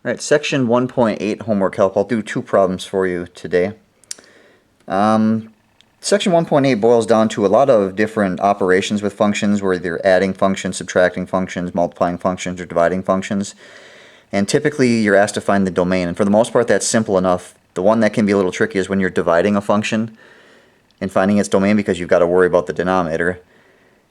Alright, section 1.8 homework help. I'll do two problems for you today. Section 1.8 boils down to a lot of different operations with functions where they're adding functions, subtracting functions, multiplying functions, or dividing functions. And typically you're asked to find the domain. And for the most part that's simple enough. The one that can be a little tricky is when you're dividing a function and finding its domain because you've got to worry about the denominator.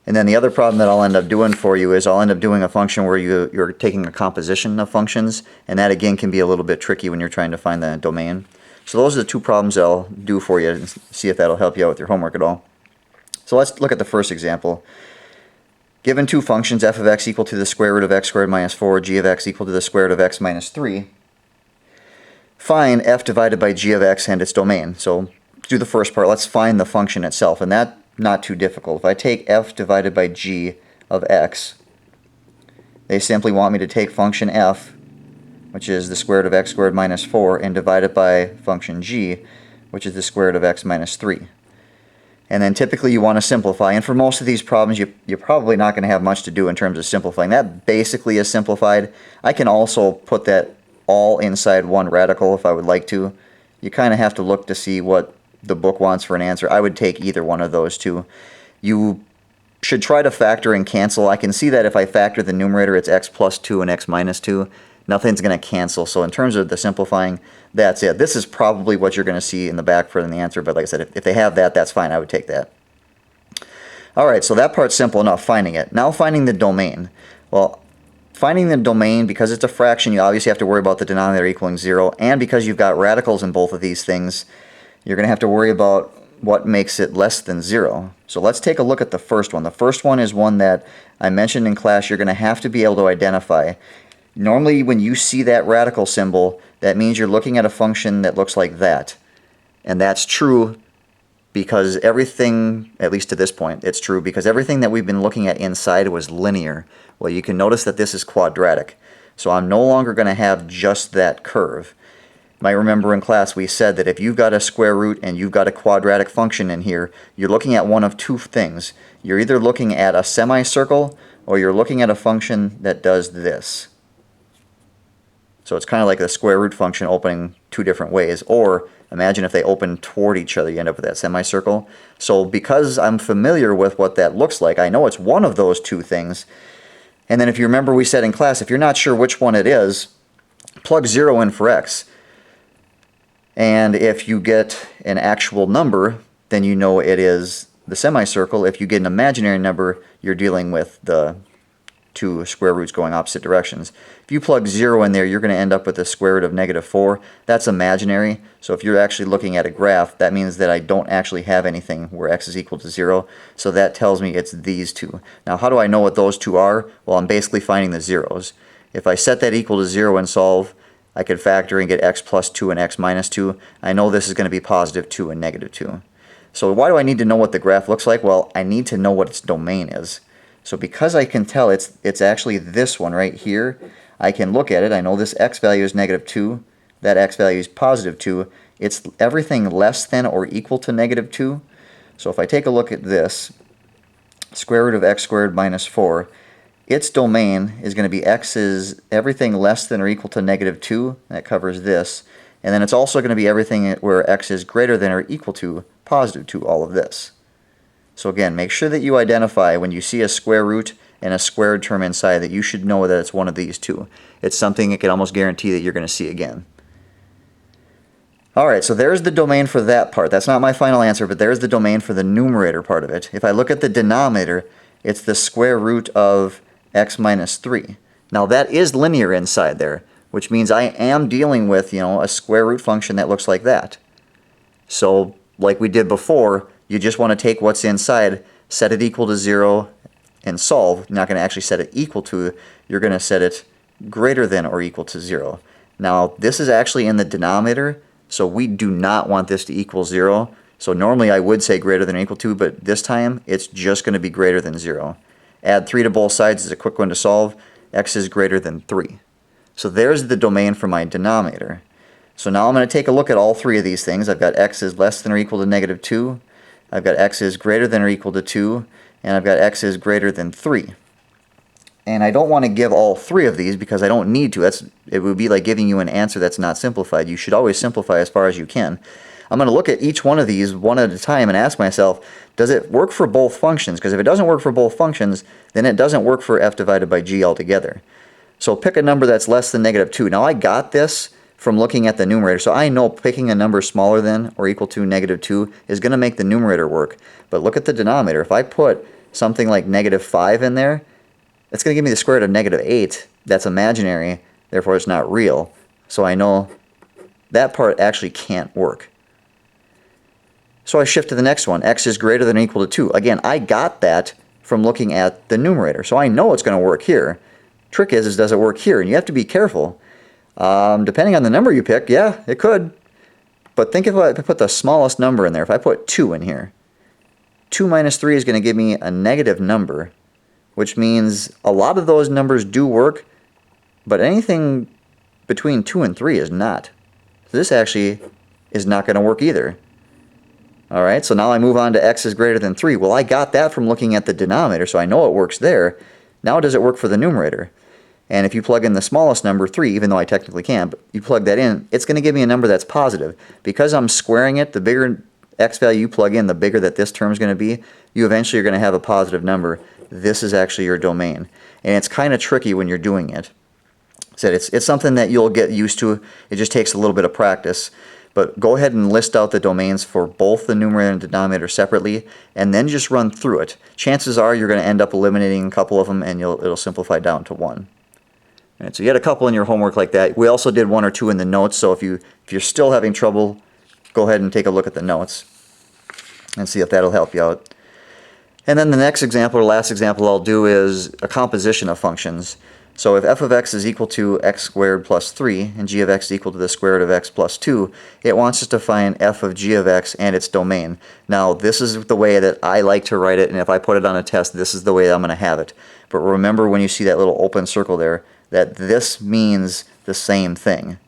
And then the other problem that I'll end up doing for you is I'll end up doing a function where you're taking a composition of functions, and that again can be a little bit tricky when you're trying to find the domain. So those are the two problems that I'll do for you and see if that'll help you out with your homework at all. So let's look at the first example. Given two functions, f of x equal to the square root of x squared minus 4, g of x equal to the square root of x minus 3, find f divided by g of x and its domain. So to do the first part, let's find the function itself, and that's not too difficult. If I take f divided by g of x, they simply want me to take function f, which is the square root of x squared minus 4, and divide it by function g, which is the square root of x minus 3. And then typically you want to simplify, and for most of these problems you're probably not going to have much to do in terms of simplifying. That basically is simplified. I can also put that all inside one radical if I would like to. You kind of have to look to see what the book wants for an answer. I would take either one of those two. You should try to factor and cancel. I can see that if I factor the numerator, it's x plus 2 and x minus 2. Nothing's going to cancel. So in terms of the simplifying, that's it. This is probably what you're going to see in the back for the answer, but like I said, if they have that, that's fine. I would take that. Alright, so that part's simple enough, finding it. Now finding the domain. Well, finding the domain, because it's a fraction, you obviously have to worry about the denominator equaling 0, and because you've got radicals in both of these things, you're going to have to worry about what makes it less than 0. So let's take a look at the first one. The first one is one that I mentioned in class you're going to have to be able to identify. Normally when you see that radical symbol, that means you're looking at a function that looks like that. And that's true because everything, at least to this point, it's true because everything that we've been looking at inside was linear. Well, you can notice that this is quadratic. So I'm no longer going to have just that curve. You might remember in class we said that if you've got a square root and you've got a quadratic function in here, you're looking at one of two things. You're either looking at a semicircle or you're looking at a function that does this. So it's kind of like the square root function opening two different ways, or imagine if they open toward each other, you end up with that semicircle. So because I'm familiar with what that looks like, I know it's one of those two things. And then if you remember we said in class, if you're not sure which one it is, plug 0 in for x. And if you get an actual number, then you know it is the semicircle. If you get an imaginary number, you're dealing with the two square roots going opposite directions. If you plug 0 in there, you're going to end up with the square root of negative 4. That's imaginary. So if you're actually looking at a graph, that means that I don't actually have anything where x is equal to 0. So that tells me it's these two. Now how do I know what those two are? Well, I'm basically finding the zeros. If I set that equal to 0 and solve, I could factor and get x plus 2 and x minus 2. I know this is going to be positive 2 and negative 2. So why do I need to know what the graph looks like? Well, I need to know what its domain is. So because I can tell it's actually this one right here, I can look at it. I know this x value is negative 2. That x value is positive 2. It's everything less than or equal to negative 2. So if I take a look at this, square root of x squared minus 4, its domain is going to be x is everything less than or equal to negative 2. That covers this. And then it's also going to be everything where x is greater than or equal to positive 2, all of this. So again, make sure that you identify when you see a square root and a squared term inside that you should know that it's one of these two. It's something I can almost guarantee that you're going to see again. Alright, so there's the domain for that part. That's not my final answer, but there's the domain for the numerator part of it. If I look at the denominator, it's the square root of x minus 3. Now that is linear inside there, which means I am dealing with, a square root function that looks like that. So like we did before, you just want to take what's inside, set it equal to 0, and solve. You're not going to actually set it equal to, you're going to set it greater than or equal to 0. Now this is actually in the denominator, so we do not want this to equal 0. So normally I would say greater than or equal to, but this time it's just going to be greater than 0. Add 3 to both sides is a quick one to solve. X is greater than 3. So there's the domain for my denominator. So now I'm going to take a look at all three of these things. I've got x is less than or equal to negative 2. I've got x is greater than or equal to 2. And I've got x is greater than 3. And I don't want to give all three of these because I don't need to. It would be like giving you an answer that's not simplified. You should always simplify as far as you can. I'm going to look at each one of these one at a time and ask myself, does it work for both functions? Because if it doesn't work for both functions, then it doesn't work for f divided by g altogether. So pick a number that's less than -2. Now I got this from looking at the numerator, so I know picking a number smaller than or equal to -2 is going to make the numerator work. But look at the denominator. If I put something like -5 in there, it's going to give me the square root of -8. That's imaginary, therefore it's not real. So I know that part actually can't work. So I shift to the next one. X is greater than or equal to 2. Again, I got that from looking at the numerator, so I know it's going to work here. Trick is does it work here? And you have to be careful. Depending on the number you pick, yeah, it could. But think if I put the smallest number in there. If I put 2 in here, 2 minus 3 is going to give me a negative number, which means a lot of those numbers do work, but anything between 2 and 3 is not. So this actually is not going to work either. All right, so now I move on to x is greater than 3. Well, I got that from looking at the denominator, so I know it works there. Now does it work for the numerator? And if you plug in the smallest number, 3, even though I technically can't, but you plug that in, it's going to give me a number that's positive. Because I'm squaring it, the bigger x value you plug in, the bigger that this term is going to be, you eventually are going to have a positive number. This is actually your domain. And it's kind of tricky when you're doing it. So it's something that you'll get used to. It just takes a little bit of practice. But go ahead and list out the domains for both the numerator and denominator separately, and then just run through it. Chances are you're going to end up eliminating a couple of them, and it'll simplify down to 1. Right, so you had a couple in your homework like that. We also did 1 or 2 in the notes, so if you're still having trouble, go ahead and take a look at the notes and see if that'll help you out. And then the next example, or last example I'll do, is a composition of functions. So if f of x is equal to x squared plus 3 and g of x is equal to the square root of x plus 2, it wants us to find f of g of x and its domain. Now this is the way that I like to write it, and if I put it on a test, this is the way I'm going to have it. But remember when you see that little open circle there, that this means the same thing.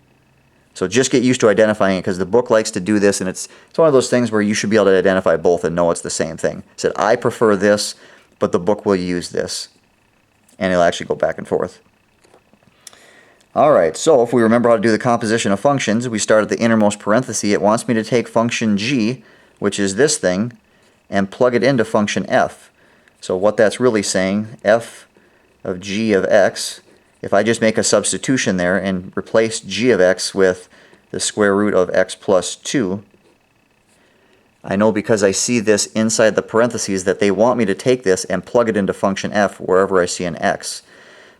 So just get used to identifying it, because the book likes to do this, and it's one of those things where you should be able to identify both and know it's the same thing. It said, I prefer this, but the book will use this. And it'll actually go back and forth. Alright, so if we remember how to do the composition of functions, we start at the innermost parenthesis. It wants me to take function g, which is this thing, and plug it into function f. So what that's really saying, f of g of x, if I just make a substitution there and replace g of x with the square root of x plus 2, I know because I see this inside the parentheses that they want me to take this and plug it into function f wherever I see an x.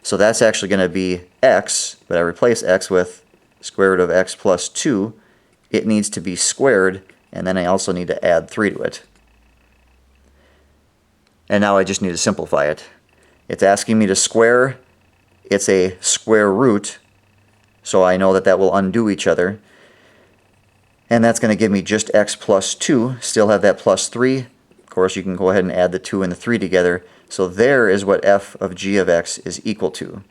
So that's actually going to be x, but I replace x with square root of x plus 2. It needs to be squared, and then I also need to add 3 to it. And now I just need to simplify it. It's asking me to square. It's a square root, so I know that that will undo each other. And that's going to give me just x plus 2. Still have that plus 3. Of course, you can go ahead and add the 2 and the 3 together. So there is what f of g of x is equal to.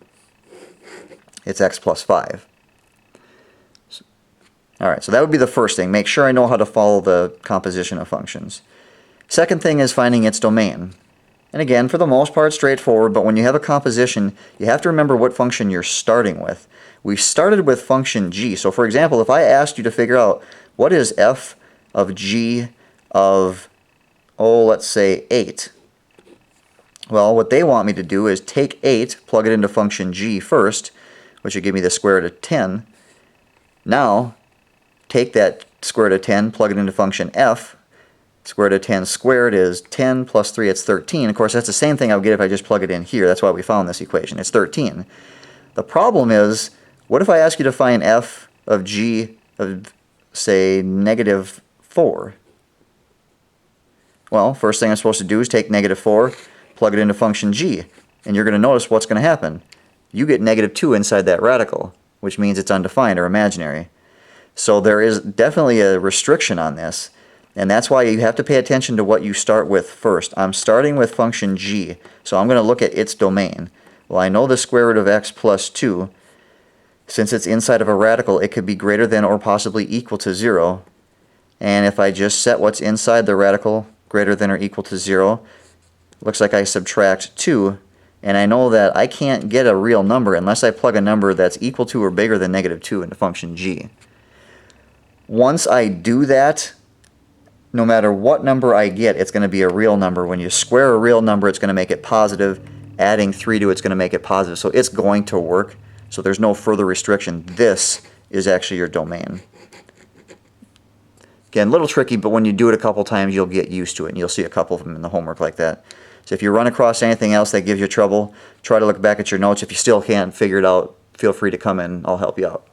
It's x plus 5. Alright, so that would be the first thing. Make sure I know how to follow the composition of functions. Second thing is finding its domain. And again, for the most part, straightforward, but when you have a composition, you have to remember what function you're starting with. We started with function g. So for example, if I asked you to figure out what is f of g of, let's say 8. Well, what they want me to do is take 8, plug it into function g first, which would give me the square root of 10. Now, take that square root of 10, plug it into function f. Square root of 10 squared is 10 plus 3, it's 13. Of course, that's the same thing I would get if I just plug it in here. That's why we found this equation. It's 13. The problem is, what if I ask you to find f of g of, say, -4? Well, first thing I'm supposed to do is take -4, plug it into function g, and you're going to notice what's going to happen. You get -2 inside that radical, which means it's undefined or imaginary. So there is definitely a restriction on this, and that's why you have to pay attention to what you start with first. I'm starting with function g, so I'm going to look at its domain. Well, I know the square root of x plus 2. Since it's inside of a radical, it could be greater than or possibly equal to 0. And if I just set what's inside the radical greater than or equal to 0, looks like I subtract 2, And I know that I can't get a real number unless I plug a number that's equal to or bigger than -2 into function g. Once I do that, no matter what number I get, it's going to be a real number. When you square a real number, it's going to make it positive. Adding 3 to it's going to make it positive. So it's going to work. So there's no further restriction. This is actually your domain. Again, a little tricky, but when you do it a couple times, you'll get used to it, and you'll see a couple of them in the homework like that. So if you run across anything else that gives you trouble, try to look back at your notes. If you still can't figure it out, feel free to come in. I'll help you out.